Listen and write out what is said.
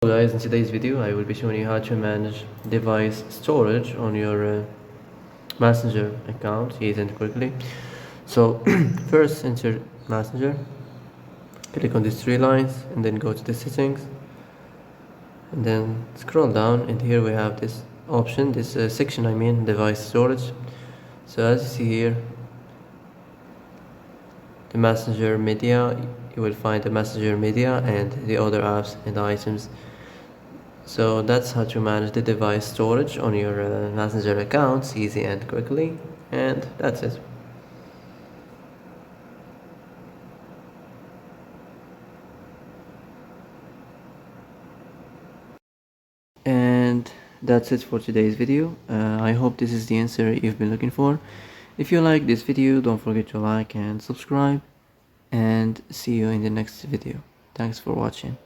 Hello guys, in today's video I will be showing you how to manage device storage on your Messenger account easily and quickly. So first enter Messenger, click on these three lines and then go to the settings and then scroll down, and here we have this option, this section, I mean device storage. So as you see here, the Messenger media, you will find the Messenger media and the other apps and items. So that's how to manage the device storage on your Messenger accounts easy and quickly, and that's it. And that's it for today's video. I hope this is the answer you've been looking for. If you like this video, don't forget to like and subscribe, and see you in the next video. Thanks for watching.